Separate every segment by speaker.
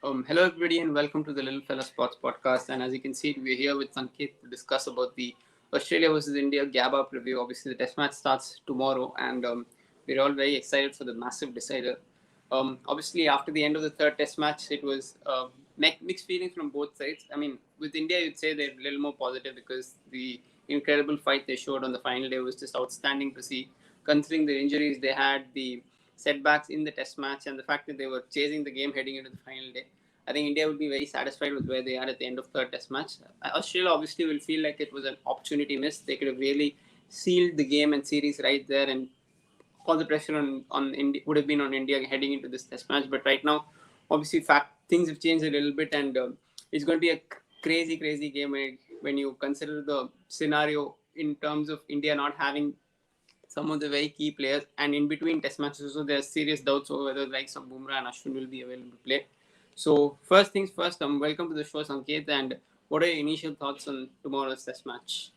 Speaker 1: Hello everybody and welcome to the Little Fella Sports Podcast. And as you can see, we're here with Sanket to discuss about the Australia versus India Gabba preview. Obviously, the Test match starts tomorrow, and we're all very excited for the massive decider. Obviously, after the end of the third Test match, it was mixed feelings from both sides. I mean, with India, you'd say they're a little more positive because the incredible fight they showed on the final day was just outstanding to see, considering the injuries they had, the setbacks in the Test match, and the fact that they were chasing the game heading into the final day. I think India would be very satisfied with where they are at the end of third Test match. Australia obviously will feel like it was an opportunity missed. They could have really sealed the game and series right there, and all the pressure on India would have been on India heading into this Test match. But right now, obviously, things have changed a little bit, and it's going to be a crazy game when you consider the scenario in terms of India not having some of the very key players, and in between Test matches, so there's serious doubts over whether the likes of Bumrah and Ashwin will be available to play. So first things first, welcome to the show, Sanket, and what are your initial thoughts on tomorrow's Test match?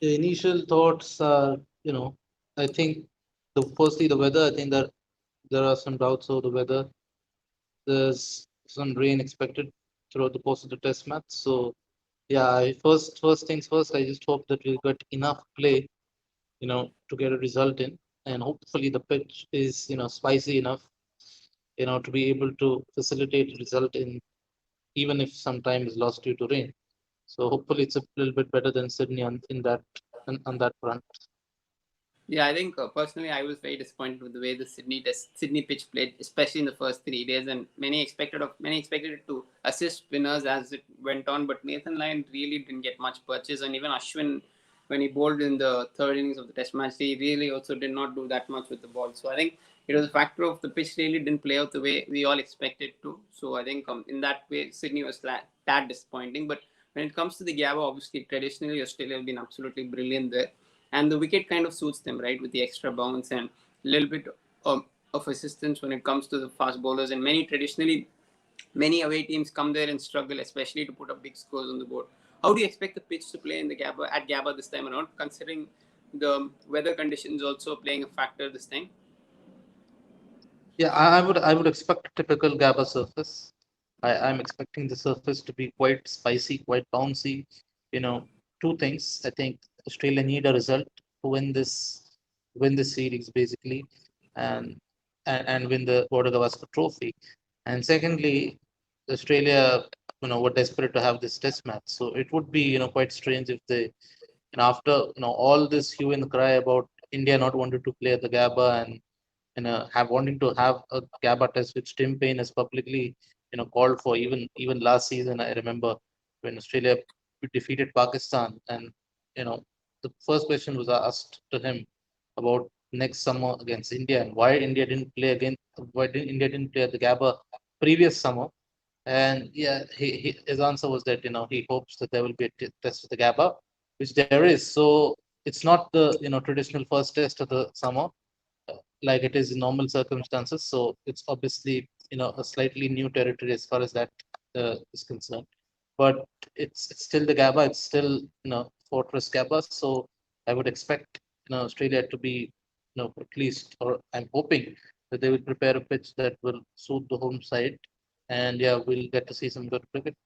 Speaker 2: The initial thoughts are, I think firstly the weather. I think that there are some doubts over the weather. There's some rain expected throughout the course of the test match. So yeah, first things first. I just hope that we'll get enough play, to get a result in, and hopefully the pitch is, spicy enough, to be able to facilitate a result in, even if some time is lost due to rain. So hopefully it's a little bit better than Sydney on that front.
Speaker 1: Yeah, I think personally I was very disappointed with the way the Sydney pitch played, especially in the first 3 days, and many expected it to assist spinners as it went on, but Nathan Lyon really didn't get much purchase, and even Ashwin, when he bowled in the third innings of the Test match, he really also did not do that much with the ball. So I think it was a factor of the pitch really didn't play out the way we all expected to. So I think in that way Sydney was tad disappointing, but when it comes to the Gabba, obviously traditionally Australia have been absolutely brilliant there, and the wicket kind of suits them, right, with the extra bounce and a little bit of assistance when it comes to the fast bowlers. And many away teams come there and struggle, especially to put up big scores on the board. How do you expect the pitch to play in the Gabba this time around, considering the weather conditions also playing a factor this time?
Speaker 2: Yeah, I would expect a typical Gabba surface. I'm expecting the surface to be quite spicy, quite bouncy. You know, two things. I think Australia need a result to win this series basically, and and win the Border Gavaskar Trophy. And secondly, Australia, were desperate to have this Test match. So it would be, quite strange if they, after all this hue and cry about India not wanting to play at the Gabba, and have wanting to have a Gabba test, which Tim Payne has publicly, called for. Even last season, I remember when Australia defeated Pakistan, and the first question was asked to him about next summer against India, and why didn't India didn't play at the Gabba previous summer. And yeah, his answer was that he hopes that there will be a test of the Gabba, which there is. So it's not the traditional first test of the summer, like it is in normal circumstances. So it's obviously a slightly new territory as far as that is concerned. But it's still the Gabba. It's still Fortress Gabba. So I would expect Australia to be at least, or I'm hoping that they will prepare a pitch that will suit the home side, and yeah, we'll get to see some good cricket.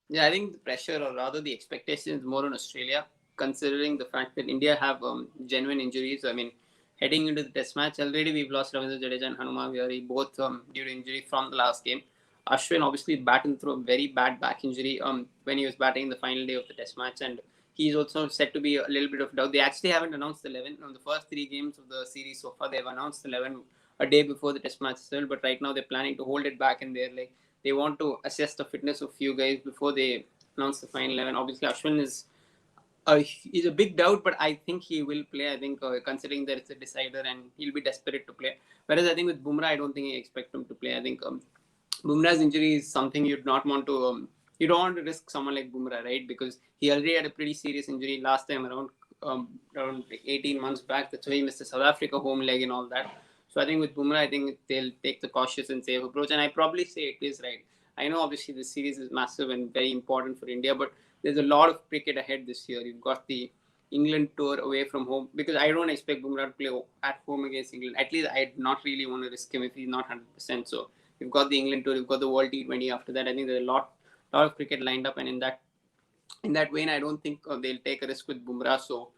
Speaker 1: Yeah, I think the pressure, or rather the expectation, is more on Australia, considering the fact that India have genuine injuries. I mean, heading into the Test match, already we've lost Ravindra Jadeja and Hanuma Vihari, both due to injury from the last game. Ashwin obviously batting through a very bad back injury when he was batting in the final day of the Test match, and he's also said to be a little bit of doubt. They actually haven't announced the 11 on the first 3 games of the series so far. They've announced the 11 a day before the Test match as well, but right now they're planning to hold it back, and they're like they want to assess the fitness of few guys before they announce the final 11. Obviously, Ashwin is a big doubt, but I think he will play. I think considering that it's a decider and he'll be desperate to play. Whereas I think with Bumrah, I don't think I expect him to play. I think Bumrah's injury is something you'd not want to. You don't want to risk someone like Bumrah, right? Because he already had a pretty serious injury last time around 18 months back. That's why he missed the South Africa home leg and all that. So I think with Bumrah, I think they'll take the cautious and safe approach. And I probably say it is right. I know obviously this series is massive and very important for India, but there's a lot of cricket ahead this year. You've got the England tour away from home, because I don't expect Bumrah to play at home against England. At least I'd not really want to risk him if he's not 100%. So We've got the England tour, we've got the World T20 after that. I think there's lot of cricket lined up, and in that vein, I don't think they'll take a risk with Bumrah. So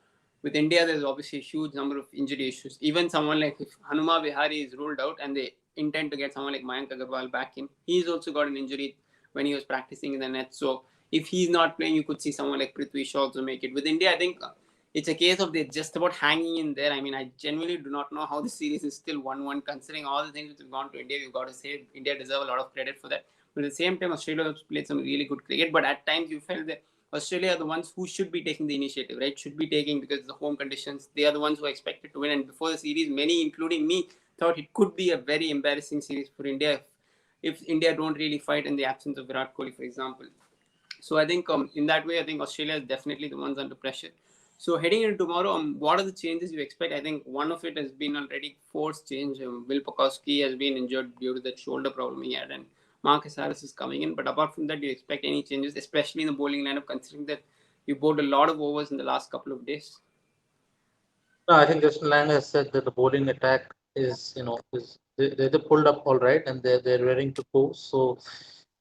Speaker 1: with India, there's obviously a huge number of injury issues. Even someone like if Hanuma Vihari is ruled out and they intend to get someone like Mayank Agarwal back in, he's also got an injury when he was practicing in the net. So if he's not playing, you could see someone like Prithvi Shaw also make it. With India, I think it's a case of they're just about hanging in there. I mean, I genuinely do not know how the series is still 1-1, considering all the things which have gone to India. You've got to say India deserve a lot of credit for that. But at the same time, Australia has played some really good cricket. But at times, you felt that Australia are the ones who should be taking the initiative, right? Should be taking, because the home conditions, they are the ones who are expected to win. And before the series, many, including me, thought it could be a very embarrassing series for India if India don't really fight in the absence of Virat Kohli, for example. So I think in that way, I think Australia is definitely the ones under pressure. So heading into tomorrow, what are the changes you expect? I think one of it has been already forced change. Will Pukowski has been injured due to that shoulder problem he had, and Marcus Harris is coming in. But apart from that, do you expect any changes, especially in the bowling lineup, considering that you bowled a lot of overs in the last couple of days?
Speaker 2: No, I think Justin Lang has said that the bowling attack is, they're pulled up all right and they're ready to go. So,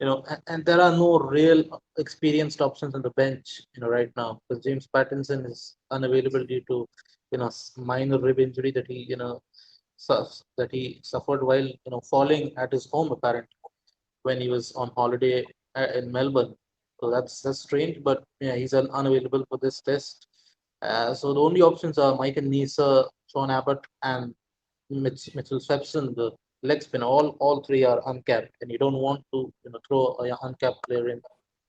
Speaker 2: and there are no real experienced options on the bench, right now, because James Pattinson is unavailable due to, minor rib injury that he suffered while, falling at his home apparently when he was on holiday in Melbourne. So that's strange, but yeah, he's unavailable for this test. So the only options are Mike and Neser, Sean Abbott, and Mitchell Swepson, the leg spinner. All three are uncapped, and you don't want to throw an uncapped player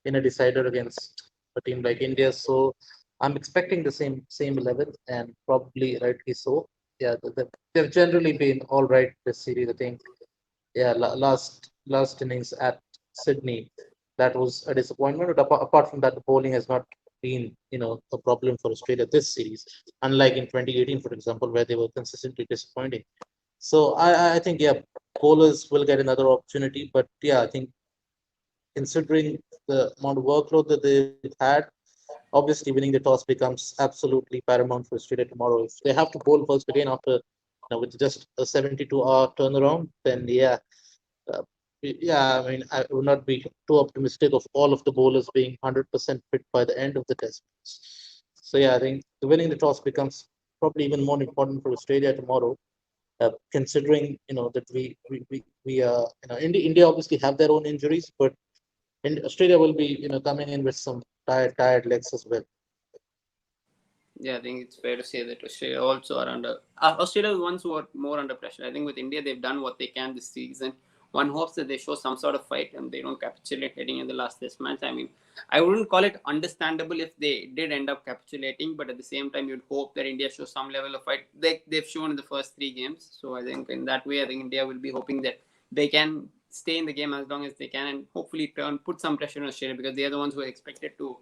Speaker 2: in a decider against a team like India. So I'm expecting the same 11, and probably rightly so. Yeah, they've generally been all right this series. I think yeah, last innings at Sydney, that was a disappointment. But apart from that, the bowling has not been a problem for Australia this series, unlike in 2018, for example, where they were consistently disappointing. So I think yeah, bowlers will get another opportunity, but yeah, I think considering the amount of workload that they've had, obviously winning the toss becomes absolutely paramount for Australia tomorrow. If they have to bowl first again after with just a 72-hour turnaround, then yeah, uh, yeah, I mean, I would not be too optimistic of all of the bowlers being 100% fit by the end of the test match. So yeah, I think winning the toss becomes probably even more important for Australia tomorrow, considering that India obviously have their own injuries, but Australia will be coming in with some tired legs as well.
Speaker 1: Yeah, I think it's fair to say that Australia also are under. Australia are the ones who are more under pressure. I think with India, they've done what they can this season. One hopes that they show some sort of fight and they don't capitulate heading in the last test match. I mean, I wouldn't call it understandable if they did end up capitulating, but at the same time, you'd hope that India shows some level of fight. They've shown in the first three games. So I think in that way, I think India will be hoping that they can stay in the game as long as they can and hopefully put some pressure on Australia, because they're the ones who are expected to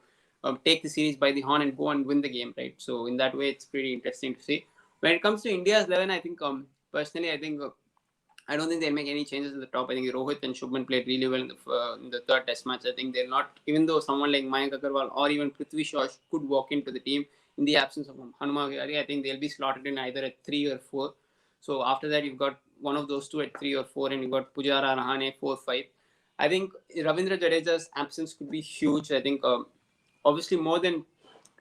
Speaker 1: take the series by the horn and go and win the game, right? So in that way, it's pretty interesting to see. When it comes to India's 11, I think personally, I think I don't think they'll make any changes in the top. I think Rohit and Shubman played really well in the third test match. I think they're not, even though someone like Mayank Agarwal or even Prithvi Shaw could walk into the team in the absence of Hanuma Vihari, I think they'll be slotted in either at 3 or 4. So after that, you've got one of those two at 3 or 4, and you've got Pujara, Rahane, 4, 5. I think Ravindra Jadeja's absence could be huge. I think obviously more than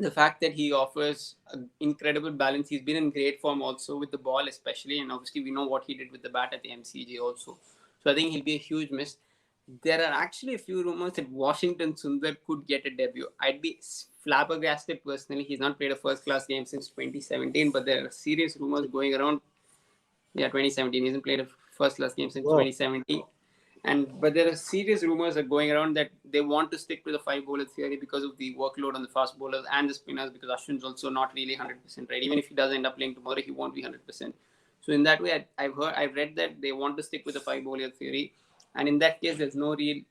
Speaker 1: the fact that he offers incredible balance, he's been in great form also with the ball especially, and obviously we know what he did with the bat at the MCG also. So I think he'll be a huge miss. There are actually a few rumors that Washington Sundar could get a debut. I'd be flabbergasted personally. He's not played a first class game since 2017, but there are serious rumors going around. Yeah, 2017. He hasn't played a first class game since
Speaker 2: Wow.
Speaker 1: 2017. But there are serious rumors that going around that they want to stick to the five bowler theory because of the workload on the fast bowlers and the spinners, because Ashwin's also not really 100% right. Even if he does end up playing tomorrow, he won't be 100%. So in that way, I've read that they want to stick with the five bowler theory, and in that case, there's no real,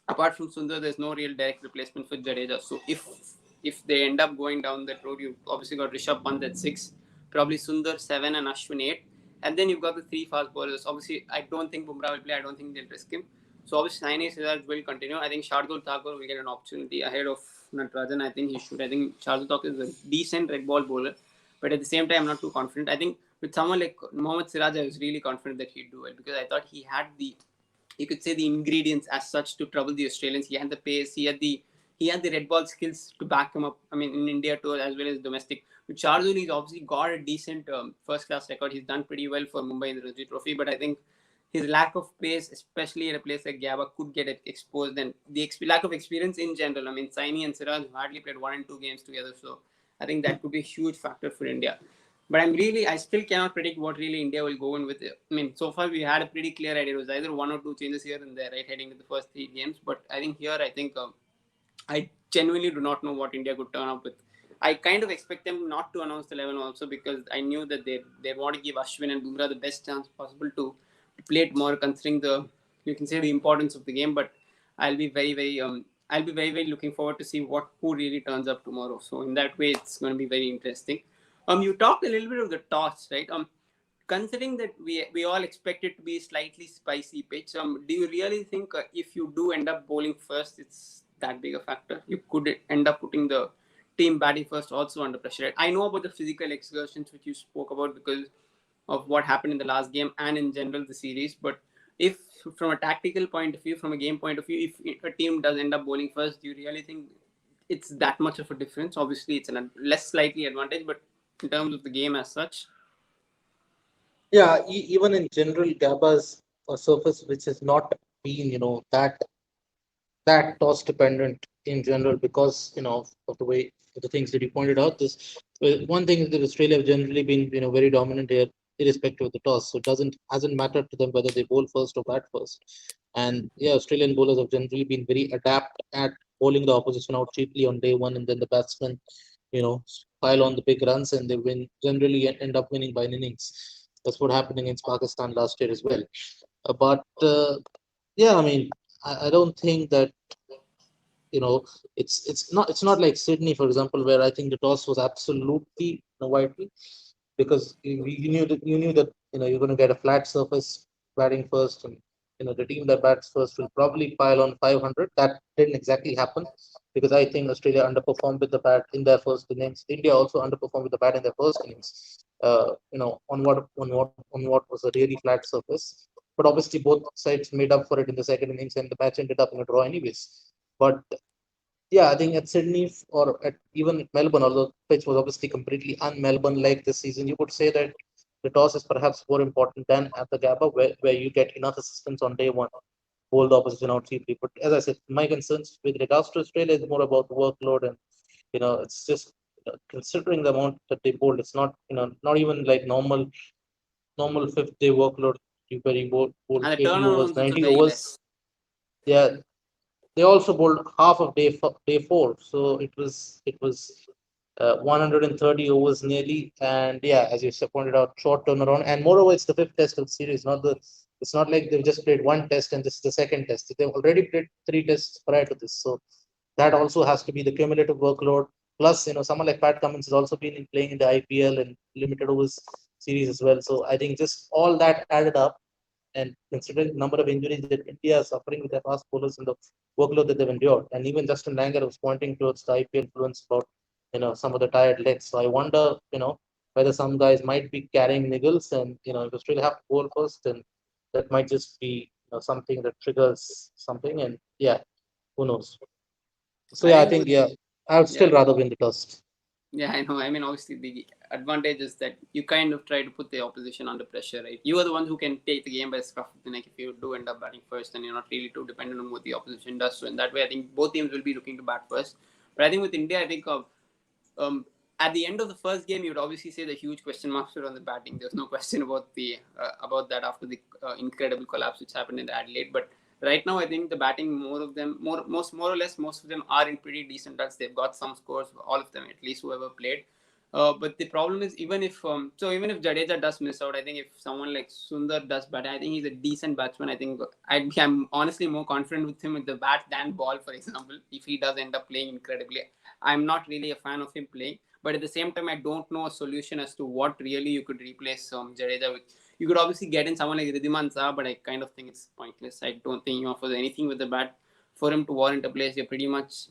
Speaker 1: apart from Sundar, there's no real direct replacement for Jadeja. So if they end up going down that road, you've obviously got Rishabh Pant at 6, probably Sundar 7, and Ashwin 8. And then you've got the three fast bowlers. Obviously, I don't think Bumrah will play. I don't think they'll risk him. So obviously, Saini Siddharth will continue. I think Shardul Thakur will get an opportunity ahead of Natarajan. I think he should. I think Shardul Thakur is a decent red ball bowler. But at the same time, I'm not too confident. I think with someone like Mohammad Siraj, I was really confident that he'd do well, because I thought he had the you could say, the ingredients as such to trouble the Australians. He had the pace, he had the red ball skills to back him up. I mean, in India too, as well as domestic. With Shardul, he's obviously got a decent first class record. He's done pretty well for Mumbai in the Ranji Trophy, but I think his lack of pace, especially at a place like Gabba, could get exposed. And the lack of experience in general. I mean, Saini and Siraj hardly played 1 and 2 games together, so I think that could be a huge factor for India. But I still cannot predict what really India will go in with. I mean, so far we had a pretty clear idea. It was either 1 or 2 changes here and there, right, heading to the first 3 games. But I think here, I genuinely do not know what India could turn up with. I kind of expect them not to announce the 11 also, because I knew that they want to give Ashwin and Bumrah the best chance possible to play tomorrow, considering the, you can say, the importance of the game. But I'll be very looking forward to see who really turns up tomorrow. So in that way, it's going to be very interesting. You talked a little bit of the toss, right? Considering that we all expect it to be a slightly spicy pitch, do you really think if you do end up bowling first, it's that big a factor? You could end up putting the team batting first also under pressure. Right? I know about the physical exertions which you spoke about because of what happened in the last game and in general the series, but if from a tactical point of view, from a game point of view, if a team does end up bowling first, do you really think it's that much of a difference? Obviously, it's a less slightly advantage, but in terms of the game as such.
Speaker 2: Yeah, even in general, Gabba's a surface which has not been, that toss dependent in general because, of the way of the things that you pointed out. This one thing is that Australia have generally been, very dominant here, irrespective of the toss. So it hasn't mattered to them whether they bowl first or bat first. And yeah, Australian bowlers have generally been very adept at bowling the opposition out cheaply on day one, and then the batsmen, pile on the big runs and they win. Generally, end up winning by an innings. That's what happened against Pakistan last year as well. But yeah, I mean, I don't think that it's not like Sydney, for example, where I think the toss was absolutely vital because you knew that you're going to get a flat surface batting first, and the team that bats first will probably pile on 500. That didn't exactly happen because I think Australia underperformed with the bat in their first innings. India also underperformed with the bat in their first innings. On what was a really flat surface, but obviously both sides made up for it in the second innings, and the match ended up in a draw anyways. But yeah, I think at Sydney or at even at Melbourne, although pitch was obviously completely un-Melbourne like this season, you could say that the toss is perhaps more important than at the Gabba, where you get enough assistance on day one, hold the opposition out cheaply. But as I said, my concerns with regards to Australia is more about the workload, and it's just considering the amount that they bowled, it's not even like normal fifth day workload. Where you bowl
Speaker 1: And the
Speaker 2: 80
Speaker 1: turnover
Speaker 2: overs,
Speaker 1: was also
Speaker 2: 90
Speaker 1: very
Speaker 2: overs.
Speaker 1: less.
Speaker 2: Yeah, they also bowled half of day four, so it was 130 overs nearly, and yeah, as you pointed out, short turnaround, and moreover, it's the fifth test of the series, not the. It's not like they've just played one test and this is the second test. They've already played three tests prior to this, so that also has to be the cumulative workload. Plus, someone like Pat Cummins has also been playing in the IPL and limited overs series as well. So I think just all that added up, and considering the number of injuries that India is suffering with their fast bowlers and the workload that they've endured, and even Justin Langer was pointing towards the IPL influence about some of the tired legs. So I wonder whether some guys might be carrying niggles, and if Australia have to bowl first, then that might just be something that triggers something, and yeah, who knows. So
Speaker 1: I
Speaker 2: yeah, I
Speaker 1: think
Speaker 2: think
Speaker 1: with
Speaker 2: yeah, I would still
Speaker 1: Yeah,
Speaker 2: rather win the toss.
Speaker 1: yeah, I know. I mean, obviously, the advantage is that you kind of try to put the opposition under pressure, right? You are the one who can take the game by the scruff of the neck if you do end up batting first, and you're not really too dependent on what the opposition does. So in that way, I think both teams will be looking to bat first. But I think with India, I think um, at the end of the first game, you would obviously say the huge question marks were on the batting. There's no question about that after the incredible collapse which happened in Adelaide. But right now, I think the batting, more or less, most of them are in pretty decent touch. They've got some scores, all of them, at least whoever played. But the problem is, even if Jadeja does miss out, I think if someone like Sundar does bat, I think he's a decent batsman. I'm honestly more confident with him with the bat than ball, for example. If he does end up playing incredibly, I'm not really a fan of him playing. But at the same time, I don't know a solution as to what really you could replace Jadeja with. You could obviously get in someone like Ridhiman Shah, but I kind of think it's pointless. I don't think he offers anything with the bat for him to warrant a place. You're pretty much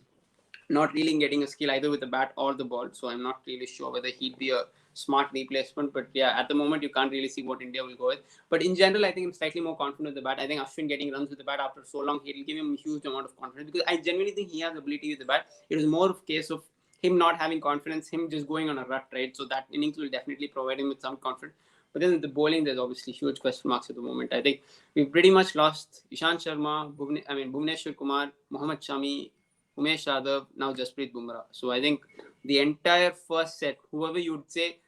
Speaker 1: not really getting a skill either with the bat or the ball. So I'm not really sure whether he'd be a smart replacement. But yeah, at the moment you can't really see what India will go with. But in general, I think I'm slightly more confident with the bat. I think Ashwin getting runs with the bat after so long, he'll give him a huge amount of confidence, because I genuinely think he has ability with the bat. It was more of a case of him not having confidence, him just going on a rut, right? So that innings will definitely provide him with some confidence. But then the bowling, there's obviously huge question marks at the moment. I think we've pretty much lost Ishant Sharma, Bhuvneshwar Kumar, Mohammad Shami, Umesh Yadav, now Jasprit Bumrah. So I think the entire first set, whoever you would say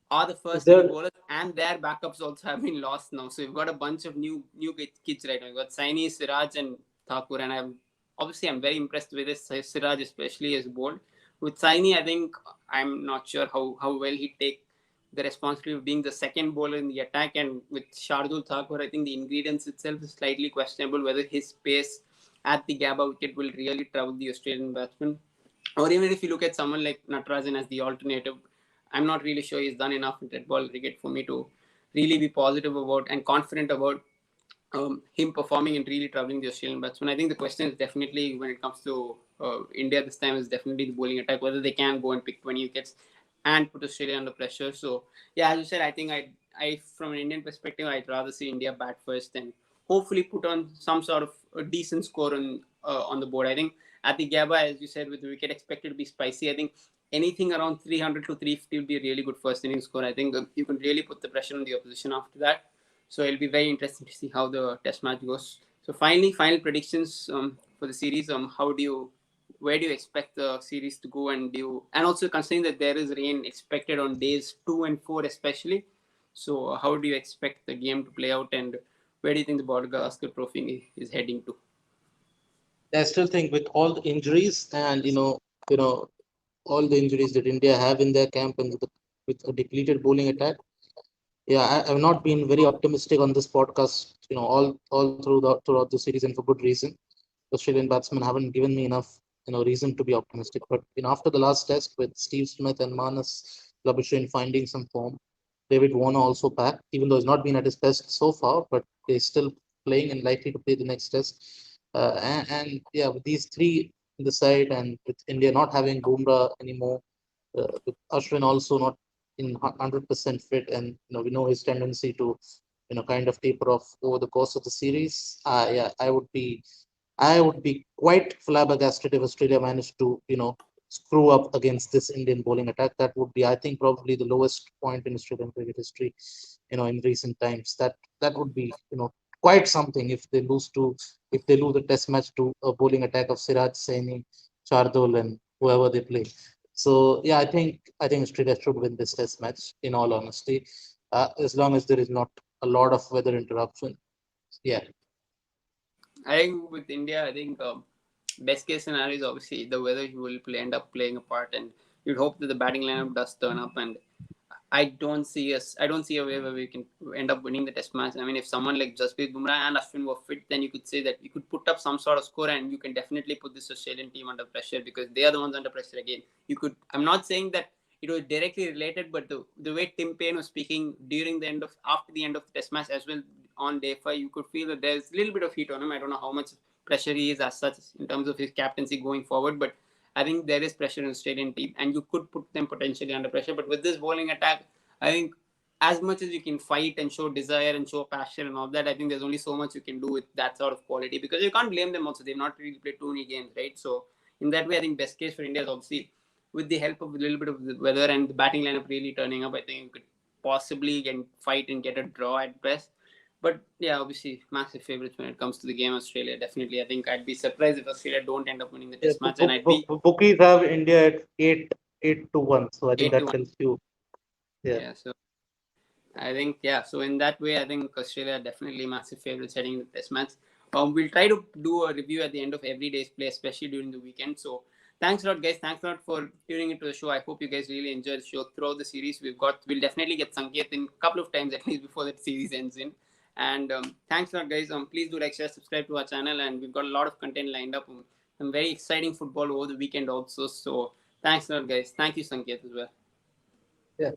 Speaker 1: are the first three bowlers, and their backups also have been lost now. So we've got a bunch of new kids right now. We've got Saini, Siraj, and Thakur, and I'm very impressed with this Siraj, especially as bowled. With Saini, I think I'm not sure how well he take the responsibility of being the second bowler in the attack. And with Shardul Thakur, I think the ingredients itself is slightly questionable whether his pace at the Gabba wicket will really trouble the Australian batsman. Or even if you look at someone like Natarajan as the alternative, I'm not really sure he's done enough in red ball cricket for me to really be positive about and confident about him performing and really troubling the Australian batsmen. I think the question is definitely, when it comes to India this time, is definitely the bowling attack, whether they can go and pick 20 wickets and put Australia under pressure. So yeah, as you said, I think I from an Indian perspective, I'd rather see India bat first and hopefully put on some sort of a decent score on the board. I think at the Gabba, as you said, with the wicket expected to be spicy, I think anything around 300 to 350 will be a really good first inning score. I think you can really put the pressure on the opposition after that. So it'll be very interesting to see how the test match goes. So finally, final predictions for the series. Where do you expect the series to go, and also considering that there is rain expected on days 2 and 4 especially. So how do you expect the game to play out, and where do you think the Border Gavaskar Trophy is heading to?
Speaker 2: I still think with all the injuries and all the injuries that India have in their camp and with a depleted bowling attack, yeah, I've not been very optimistic on this podcast. All throughout the series, and for good reason. Australian batsmen haven't given me enough reason to be optimistic. But after the last test with Steve Smith and Manas Labuschagne finding some form, David Warner also back, even though he's not been at his best so far, but he's still playing and likely to play the next test. And yeah, with these three in the side, and with India not having Bumrah anymore, with Ashwin also not in 100% fit, and we know his tendency to kind of taper off over the course of the series. Yeah, I would be quite flabbergasted if Australia managed to screw up against this Indian bowling attack. That would be, I think, probably the lowest point in Australian cricket history, in recent times. That would be quite something if they lose the test match to a bowling attack of Siraj, Saini, Chardol, and whoever they play. So yeah, I think Australia should win this test match, in all honesty, as long as there is not a lot of weather interruption. Yeah.
Speaker 1: I think with India, I think best case scenario is obviously the weather will end up playing a part, and you'd hope that the batting lineup does turn up. And I don't see a way where we can end up winning the test match. I mean, if someone like Jasprit Bumrah and Ashwin were fit, then you could say that you could put up some sort of score, and you can definitely put this Australian team under pressure, because they are the ones under pressure again. I'm not saying that it was directly related, but the way Tim Payne was speaking after the end of the test match as well on day 5, you could feel that there's a little bit of heat on him. I don't know how much pressure he is as such in terms of his captaincy going forward, but I think there is pressure in the Australian team, and you could put them potentially under pressure. But with this bowling attack, I think as much as you can fight and show desire and show passion and all that, I think there's only so much you can do with that sort of quality, because you can't blame them also. They've not really played too many games, right? So in that way, I think best case for India is obviously with the help of a little bit of the weather and the batting lineup really turning up. I think you could possibly fight and get a draw at best. But yeah, obviously massive favorites when it comes to the game. Australia, definitely. I think I'd be surprised if Australia don't end up winning the
Speaker 2: Yeah,
Speaker 1: test match, and I'd be
Speaker 2: bookies have India at 8-1. So I think
Speaker 1: 8 to
Speaker 2: that
Speaker 1: 1.
Speaker 2: tells you. Yeah.
Speaker 1: Yeah, so I think, yeah. So in that way, I think Australia are definitely massive favorites heading into this match. We'll try to do a review at the end of every day's play, especially during the weekend. So thanks a lot, guys. Thanks a lot for tuning into the show. I hope you guys really enjoyed the show throughout the series. We'll definitely get Sanket in a couple of times at least before the series ends in. And thanks a lot, guys. Please do like, share, subscribe to our channel, and we've got a lot of content lined up. Some very exciting football over the weekend also. So thanks a lot, guys. Thank you, Sanket, as well.
Speaker 2: Yeah.